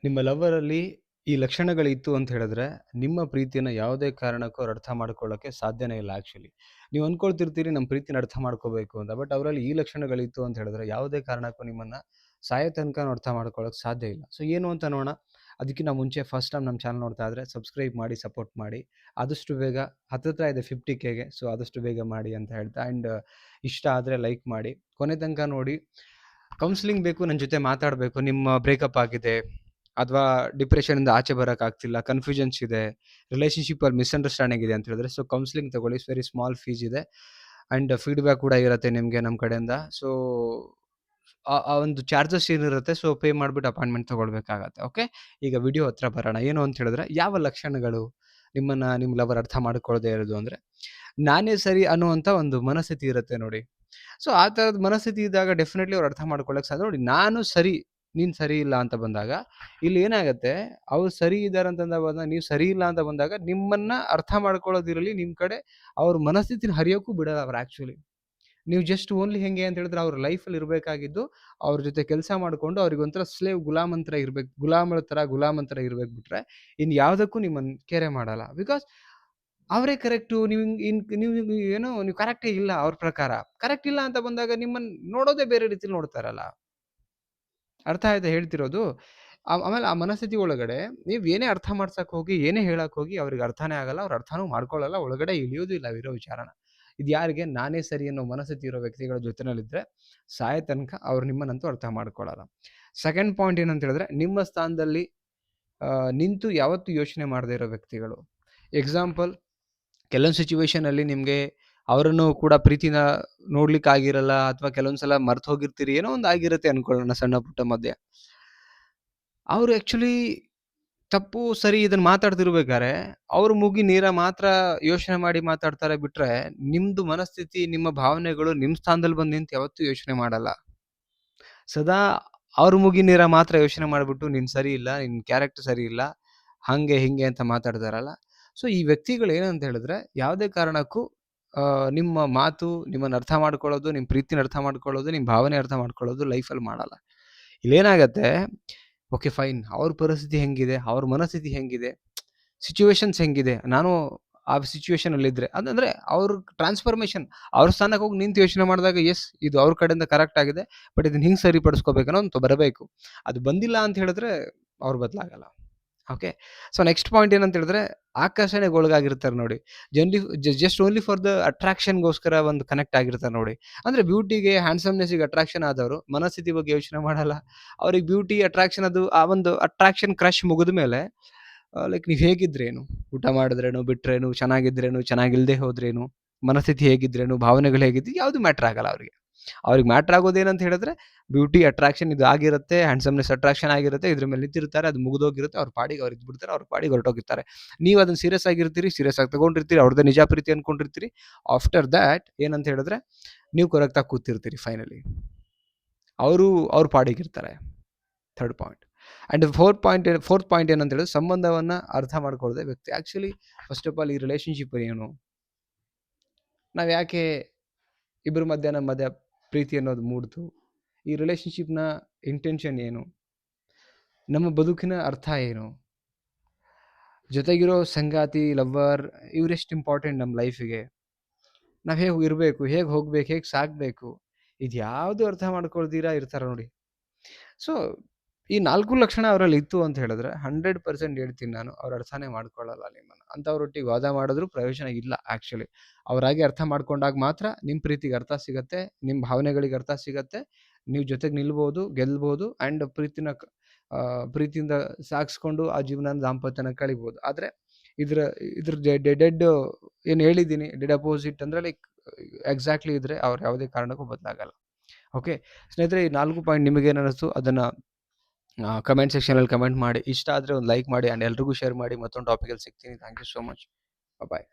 ನಿಮ್ಮ ಲವ್ವರಲ್ಲಿ ಈ ಲಕ್ಷಣಗಳಿತ್ತು ಅಂತ ಹೇಳಿದ್ರೆ, ನಿಮ್ಮ ಪ್ರೀತಿಯನ್ನ ಯಾವುದೇ ಕಾರಣಕ್ಕೂ ಅವ್ರು ಅರ್ಥ ಮಾಡ್ಕೊಳ್ಳೋಕೆ ಸಾಧ್ಯನೇ ಇಲ್ಲ ಆಕ್ಚುಲಿ. ನೀವು ಅನ್ಕೊಳ್ತಿರ್ತೀರಿ ನಮ್ಮ ಪ್ರೀತಿನ ಅರ್ಥ ಮಾಡ್ಕೋಬೇಕು ಅಂತ. ಬಟ್ ಅವರಲ್ಲಿ ಈ ಲಕ್ಷಣಗಳಿತ್ತು ಅಂತ ಹೇಳಿದ್ರೆ, ಯಾವುದೇ ಕಾರಣಕ್ಕೂ ನಿಮ್ಮನ್ನ ಸಾಯೋ ತನಕನೂ ಅರ್ಥ ಮಾಡ್ಕೊಳ್ಳೋಕೆ ಸಾಧ್ಯ ಇಲ್ಲ. ಸೊ ಏನು ಅಂತ ನೋಡೋಣ. ಅದಕ್ಕಿಂತ ಮುಂಚೆ ಫಸ್ಟ್ ಟೈಮ್ ನಮ್ಮ ಚಾನಲ್ ನೋಡ್ತಾ ಇದ್ರೆ ಸಬ್ಸ್ಕ್ರೈಬ್ ಮಾಡಿ, ಸಪೋರ್ಟ್ ಮಾಡಿ. ಆದಷ್ಟು ಬೇಗ ಹತ್ತತ್ರ ಇದೆ 50Kಗೆ. ಸೊ ಆದಷ್ಟು ಬೇಗ ಮಾಡಿ ಅಂತ ಹೇಳ್ತಾ ಆ್ಯಂಡ್ ಇಷ್ಟ ಆದರೆ ಲೈಕ್ ಮಾಡಿ. ಕೊನೆ ತನಕ ನೋಡಿ. ಕೌನ್ಸಿಲಿಂಗ್ ಬೇಕು, ನನ್ನ ಜೊತೆ ಮಾತಾಡಬೇಕು, ನಿಮ್ಮ ಬ್ರೇಕಪ್ ಆಗಿದೆ ಅಥವಾ ಡಿಪ್ರೆಷನಿಂದ ಆಚೆ ಬರೋಕ್ಕಾಗ್ತಿಲ್ಲ, ಕನ್ಫ್ಯೂಷನ್ಸ್ ಇದೆ, ರಿಲೇಷನ್‌ಶಿಪ್ಪಲ್ಲಿ ಮಿಸ್‌ಅಂಡರ್‌ಸ್ಟ್ಯಾಂಡಿಂಗ್ ಇದೆ ಅಂತ ಹೇಳಿದ್ರೆ, ಸೊ ಕೌನ್ಸಿಲಿಂಗ್ ತಗೊಳ್ಳಿ. ವೆರಿ ಸ್ಮಾಲ್ ಫೀಸ್ ಇದೆ ಆ್ಯಂಡ್ ಫೀಡ್‌ಬ್ಯಾಕ್ ಕೂಡ ಇರುತ್ತೆ ನಿಮಗೆ ನಮ್ಮ ಕಡೆಯಿಂದ. ಸೊ ಆ ಒಂದು ಚಾರ್ಜಸ್ ಏನಿರುತ್ತೆ, ಸೊ ಪೇ ಮಾಡಿಬಿಟ್ಟು ಅಪಾಯಿಂಟ್ಮೆಂಟ್ ತಗೊಳ್ಬೇಕಾಗತ್ತೆ. ಓಕೆ. ಈಗ ವಿಡಿಯೋ ಹತ್ರ ಬರೋಣ. ಏನು ಅಂತ ಹೇಳಿದ್ರೆ, ಯಾವ ಲಕ್ಷಣಗಳು ನಿಮ್ಮ ಲವರ್ ಅರ್ಥ ಮಾಡ್ಕೊಳ್ಳದೇ ಇರೋದು ಅಂದರೆ, ನಾನೇ ಸರಿ ಅನ್ನುವಂಥ ಒಂದು ಮನಸ್ಥಿತಿ ಇರುತ್ತೆ ನೋಡಿ. ಸೊ ಆ ಥರದ ಮನಸ್ಥಿತಿ ಇದ್ದಾಗ ಡೆಫಿನೆಟ್ಲಿ ಅವ್ರು ಅರ್ಥ ಮಾಡ್ಕೊಳ್ಳೋಕೆ ಸಾಧ್ಯ. ನೋಡಿ, ನಾನು ಸರಿ, ನೀನು ಸರಿ ಇಲ್ಲ ಅಂತ ಬಂದಾಗ ಇಲ್ಲಿ ಏನಾಗುತ್ತೆ, ಅವ್ರು ಸರಿ ಇದ್ದಾರೆ ಅಂತಂದ ಬಂದಾಗ ನೀವು ಸರಿ ಇಲ್ಲ ಅಂತ ಬಂದಾಗ ನಿಮ್ಮನ್ನ ಅರ್ಥ ಮಾಡ್ಕೊಳ್ಳೋದಿರಲಿ, ನಿಮ್ಮ ಕಡೆ ಅವ್ರ ಮನಸ್ಥಿತಿನ ಹರಿಯೋಕ್ಕೂ ಬಿಡಲ್ಲ ಅವ್ರು ಆ್ಯಕ್ಚುಲಿ. ನೀವು ಜಸ್ಟ್ ಓನ್ಲಿ ಹೆಂಗೆ ಅಂತ ಹೇಳಿದ್ರೆ ಅವ್ರ ಲೈಫಲ್ಲಿ ಇರಬೇಕಾಗಿದ್ದು ಅವ್ರ ಜೊತೆ ಕೆಲಸ ಮಾಡಿಕೊಂಡು ಅವ್ರಿಗೊಂಥರ ಸ್ಲೇವ್ ಗುಲಾಮಂತ್ರ ಇರ್ಬೇಕು, ಗುಲಾಮಂತ್ರ ಇರ್ಬೇಕು ಬಿಟ್ರೆ ಇನ್ನು ಯಾವುದಕ್ಕೂ ನಿಮ್ಮನ್ನು ಕೇರೆ ಮಾಡಲ್ಲ. ಬಿಕಾಸ್ ಅವರೇ ಕರೆಕ್ಟು. ನೀವು ಏನೋ ನೀವು ಕರೆಕ್ಟೇ ಇಲ್ಲ ಅವ್ರ ಪ್ರಕಾರ. ಕರೆಕ್ಟ್ ಇಲ್ಲ ಅಂತ ಬಂದಾಗ ನಿಮ್ಮನ್ನು ನೋಡೋದೇ ಬೇರೆ ರೀತಿಲಿ ನೋಡ್ತಾರಲ್ಲ. ಅರ್ಥ ಆಯ್ತಾ ಹೇಳ್ತಿರೋದು? ಆಮೇಲೆ ಆ ಮನಸ್ಥಿತಿ ಒಳಗಡೆ ನೀವು ಏನೇ ಅರ್ಥ ಮಾಡ್ಸಕ್ಕೆ ಹೋಗಿ, ಏನೇ ಹೇಳಕ್ಕೆ ಹೋಗಿ ಅವ್ರಿಗೆ ಅರ್ಥನೇ ಆಗಲ್ಲ. ಅವ್ರು ಅರ್ಥನೂ ಮಾಡ್ಕೊಳ್ಳಲ್ಲ. ಒಳಗಡೆ ಇಳಿಯೋದು ಇಲ್ಲ ಇರೋ ವಿಚಾರನ. ಇದು ಯಾರಿಗೆ? ನಾನೇ ಸರಿ ಅನ್ನೋ ಮನಸ್ಥಿತಿ ಇರೋ ವ್ಯಕ್ತಿಗಳ ಜೊತೆನಲ್ಲಿದ್ದರೆ ಸಾಯೋ ತನಕ ಅವ್ರು ನಿಮ್ಮನ್ನಂತೂ ಅರ್ಥ ಮಾಡ್ಕೊಳ್ಳಲ್ಲ. ಸೆಕೆಂಡ್ ಪಾಯಿಂಟ್ ಏನಂತ ಹೇಳಿದ್ರೆ, ನಿಮ್ಮ ಸ್ಥಾನದಲ್ಲಿ ನಿಂತು ಯಾವತ್ತೂ ಯೋಚನೆ ಮಾಡದೇ ಇರೋ ವ್ಯಕ್ತಿಗಳು. ಎಕ್ಸಾಂಪಲ್, ಕೆಲವೊಂದು ಸಿಚುವೇಷನಲ್ಲಿ ನಿಮಗೆ ಅವರನ್ನು ಕೂಡ ಪ್ರೀತಿನ ನೋಡ್ಲಿಕ್ಕಾಗಿರಲ್ಲ, ಅಥವಾ ಕೆಲವೊಂದು ಸಲ ಮರ್ತು ಹೋಗಿರ್ತೀರಿ, ಏನೋ ಒಂದು ಆಗಿರುತ್ತೆ ಅನ್ಕೊಳ್ಳೋಣ ಸಣ್ಣ ಪುಟ್ಟ ಮಧ್ಯೆ. ಅವರು ಆ್ಯಕ್ಚುಲಿ ತಪ್ಪು ಸರಿ ಇದನ್ನು ಮಾತಾಡ್ತಿರ್ಬೇಕಾದ್ರೆ ಅವ್ರ ಮುಗಿ ನೀರ ಮಾತ್ರ ಯೋಚನೆ ಮಾಡಿ ಮಾತಾಡ್ತಾರೆ ಬಿಟ್ರೆ, ನಿಮ್ಮದು ಮನಸ್ಥಿತಿ, ನಿಮ್ಮ ಭಾವನೆಗಳು ನಿಮ್ಮ ಸ್ಥಾನದಲ್ಲಿ ಬಂದು ನಿಂತು ಯಾವತ್ತೂ ಯೋಚನೆ ಮಾಡಲ್ಲ. ಸದಾ ಅವ್ರ ಮುಗಿ ನೀರ ಮಾತ್ರ ಯೋಚನೆ ಮಾಡಿಬಿಟ್ಟು ನೀನು ಸರಿ ಇಲ್ಲ, ನಿನ್ನ ಕ್ಯಾರೆಕ್ಟರ್ ಸರಿ ಇಲ್ಲ, ಹಾಗೆ ಹಿಂಗೆ ಅಂತ ಮಾತಾಡ್ತಾರಲ್ಲ. ಸೊ ಈ ವ್ಯಕ್ತಿಗಳು ಏನಂತ ಹೇಳಿದ್ರೆ, ಯಾವುದೇ ಕಾರಣಕ್ಕೂ ನಿಮ್ಮ ಮಾತು, ನಿಮ್ಮನ್ನು ಅರ್ಥ ಮಾಡ್ಕೊಳ್ಳೋದು, ನಿಮ್ಮ ಪ್ರೀತಿನ ಅರ್ಥ ಮಾಡ್ಕೊಳ್ಳೋದು, ನಿಮ್ಮ ಭಾವನೆ ಅರ್ಥ ಮಾಡ್ಕೊಳ್ಳೋದು ಲೈಫಲ್ಲಿ ಮಾಡಲ್ಲ. ಇಲ್ಲೇನಾಗತ್ತೆ, ಓಕೆ ಫೈನ್, ಅವ್ರ ಪರಿಸ್ಥಿತಿ ಹೆಂಗಿದೆ, ಅವ್ರ ಮನಸ್ಥಿತಿ ಹೆಂಗಿದೆ, ಸಿಚುವೇಶನ್ಸ್ ಹೆಂಗಿದೆ, ನಾನು ಆ ಸಿಚುವೇಶನಲ್ಲಿದ್ದರೆ ಅದಂದರೆ ಅವ್ರ ಟ್ರಾನ್ಸ್ಫಾರ್ಮೇಷನ್, ಅವ್ರ ಸ್ಥಾನಕ್ಕೆ ಹೋಗಿ ನಿಂತು ಯೋಚನೆ ಮಾಡಿದಾಗ ಎಸ್ ಇದು ಅವ್ರ ಕಡೆಯಿಂದ ಕರೆಕ್ಟ್ ಆಗಿದೆ, ಬಟ್ ಇದನ್ನು ಹಿಂಗೆ ಸರಿಪಡಿಸ್ಕೋಬೇಕನ್ನೋ ಅಂತ ಬರಬೇಕು. ಅದು ಬಂದಿಲ್ಲ ಅಂತ ಹೇಳಿದ್ರೆ ಅವ್ರು ಬದಲಾಗಲ್ಲ. ಓಕೆ. ಸೊ ನೆಕ್ಸ್ಟ್ ಪಾಯಿಂಟ್ ಏನಂತ ಹೇಳಿದ್ರೆ, ಆಕರ್ಷಣೆಗೆ ಒಳಗಾಗಿರ್ತಾರೆ ನೋಡಿ. ಜಸ್ಟ್ ಓನ್ಲಿ ಫಾರ್ ದ ಅಟ್ರಾಕ್ಷನ್ಗೋಸ್ಕರ ಒಂದು ಕನೆಕ್ಟ್ ಆಗಿರ್ತಾರೆ ನೋಡಿ. ಅಂದರೆ ಬ್ಯೂಟಿಗೆ, ಹ್ಯಾಂಡ್ಸಮ್ನೆಸ್ಸಿಗೆ ಅಟ್ರಾಕ್ಷನ್ ಆದವರು ಮನಸ್ಥಿತಿ ಬಗ್ಗೆ ಯೋಚನೆ ಮಾಡಲ್ಲ. ಅವ್ರಿಗೆ ಬ್ಯೂಟಿ ಅಟ್ರಾಕ್ಷನ್, ಅದು ಆ ಒಂದು ಅಟ್ರಾಕ್ಷನ್ ಕ್ರಶ್ ಮುಗಿದ ಮೇಲೆ ಲೈಕ್ ನೀವು ಹೇಗಿದ್ರೇನು, ಊಟ ಮಾಡಿದ್ರೇನು, ಬಿಟ್ರೇನು, ಚೆನ್ನಾಗಿದ್ರೇನು, ಚೆನ್ನಾಗಿಲ್ಲದೆ ಹೋದ್ರೇನು, ಮನಸ್ಥಿತಿ ಹೇಗಿದ್ರೇನು, ಭಾವನೆಗಳು ಹೇಗಿದ್ದು ಯಾವುದು ಮ್ಯಾಟ್ರ್ ಆಗಲ್ಲ ಅವ್ರಿಗೆ. ಅವ್ರಿಗೆ ಮ್ಯಾಟ್ರ್ ಆಗೋದೇನಂತ ಹೇಳಿದ್ರೆ ಬ್ಯೂಟಿ ಅಟ್ರಾಕ್ಷನ್ ಇದು ಆಗಿರುತ್ತೆ, ಹ್ಯಾಂಡ್ಸಮ್ನೆಸ್ ಅಟ್ರಾಕ್ಷನ್ ಆಗಿರುತ್ತೆ, ಇದ್ರ ಮೇಲೆ ನಿಂತಿರ್ತಾರೆ, ಅದು ಮುಗಿದೋಗಿರುತ್ತೆ, ಅವ್ರ ಪಾಡಿಗೆ ಅವ್ರು ಇದ್ಬಿಡ್ತಾರೆ, ಅವ್ರ ಪಾಡಿಗೆ ಹೊರಟೋಗಿರ್ತಾರೆ. ನೀವು ಅದನ್ನು ಸೀರಿಯಸ್ ಆಗಿರ್ತೀರಿ, ಸೀರಿಯಸ್ ಆಗಿ ತಗೊಂಡಿರ್ತೀರಿ, ಅವ್ರದ್ದೇ ನಿಜ ಪ್ರೀತಿ ಅಂದ್ಕೊಂಡಿರ್ತೀರಿ. ಆಫ್ಟರ್ ದ್ಯಾಟ್ ಏನಂತ ಹೇಳಿದ್ರೆ ನೀವು ಕರೆಕ್ಟಾಗಿ ಕೂತಿರ್ತೀರಿ ಫೈನಲಿ. ಅವ್ರ ಪಾಡಿಗಿರ್ತಾರೆ. Third point. And fourth point ಏನಂತ ಹೇಳಿದ್ರೆ, ಸಂಬಂಧವನ್ನು ಅರ್ಥ ಮಾಡ್ಕೊಳ್ಳದೆ ವ್ಯಕ್ತಿ. ಆ್ಯಕ್ಚುಲಿ ಫಸ್ಟ್ ಆಫ್ ಆಲ್ ಈ ರಿಲೇಷನ್ಶಿಪ್ ಏನು, ನಾವು ಯಾಕೆ ಇಬ್ಬರ ಮಧ್ಯ ಪ್ರೀತಿ ಅನ್ನೋದು ಮೂಡ್ತು, ಈ ರಿಲೇಷನ್ಶಿಪ್ನ ಇಂಟೆನ್ಷನ್ ಏನು, ನಮ್ಮ ಬದುಕಿನ ಅರ್ಥ ಏನು, ಜೊತೆಗಿರೋ ಸಂಗಾತಿ, ಲವ್ವರ್ ಇವರೆಷ್ಟು ಇಂಪಾರ್ಟೆಂಟ್ ನಮ್ಮ ಲೈಫಿಗೆ, ನಾವು ಹೇಗೆ ಇರಬೇಕು, ಹೇಗೆ ಹೋಗ್ಬೇಕು, ಹೇಗೆ ಸಾಗಬೇಕು, ಇದು ಯಾವುದು ಅರ್ಥ ಮಾಡ್ಕೊಳ್ತೀರಾ ಇರ್ತಾರೆ ನೋಡಿ. ಸೊ ಈ 4 ಲಕ್ಷಣ ಅವರಲ್ಲಿ ಇತ್ತು ಅಂತ ಹೇಳಿದ್ರೆ 100% ಹೇಳ್ತೀನಿ ನಾನು, ಅವ್ರು ಅರ್ಥನೇ ಮಾಡ್ಕೊಳ್ಳಲ್ಲ ನಿಮ್ಮನ್ನು. ಅಂಥವ್ರೊಟ್ಟಿಗೆ ವಾದ ಮಾಡಿದ್ರೂ ಪ್ರಯೋಜನ ಇಲ್ಲ ಆ್ಯಕ್ಚುಲಿ. ಅವರಾಗಿ ಅರ್ಥ ಮಾಡ್ಕೊಂಡಾಗ ಮಾತ್ರ ನಿಮ್ಮ ಪ್ರೀತಿಗೆ ಅರ್ಥ ಸಿಗುತ್ತೆ, ನಿಮ್ಮ ಭಾವನೆಗಳಿಗೆ ಅರ್ಥ ಸಿಗುತ್ತೆ, ನೀವು ಜೊತೆಗೆ ನಿಲ್ಬೋದು, ಗೆಲ್ಬೋದು ಆ್ಯಂಡ್ ಪ್ರೀತಿಯಿಂದ ಸಾಗಿಸ್ಕೊಂಡು ಆ ಜೀವನ ದಾಂಪತ್ಯನ ಕಳಿಬೋದು. ಆದರೆ ಇದ್ರ ಡೆಡ್ ಏನು ಹೇಳಿದ್ದೀನಿ, ಡೆಡ್ ಅಪೋಸಿಟ್ ಅಂದರೆ ಲೈಕ್ ಎಕ್ಸಾಕ್ಟ್ಲಿ ಇದ್ದರೆ ಅವ್ರು ಯಾವುದೇ ಕಾರಣಕ್ಕೂ ಬದಲಾಗಲ್ಲ. ಓಕೆ ಸ್ನೇಹಿತರೆ, ಈ 4 ಪಾಯಿಂಟ್ ನಿಮಗೇನು ಅನ್ನಿಸ್ತು ಅದನ್ನು ಕಮೆಂಟ್ ಸೆಕ್ಷನಲ್ಲಿ ಕಮೆಂಟ್ ಮಾಡಿ. ಇಷ್ಟ ಆದರೆ ಒಂದು ಲೈಕ್ ಮಾಡಿ ಆ್ಯಂಡ್ ಎಲ್ರಿಗೂ ಶೇರ್ ಮಾಡಿ. ಮತ್ತೊಂದು ಟಾಪಿಕಲ್ಲಿ ಸಿಗ್ತೀನಿ. Thank you so much. Bye.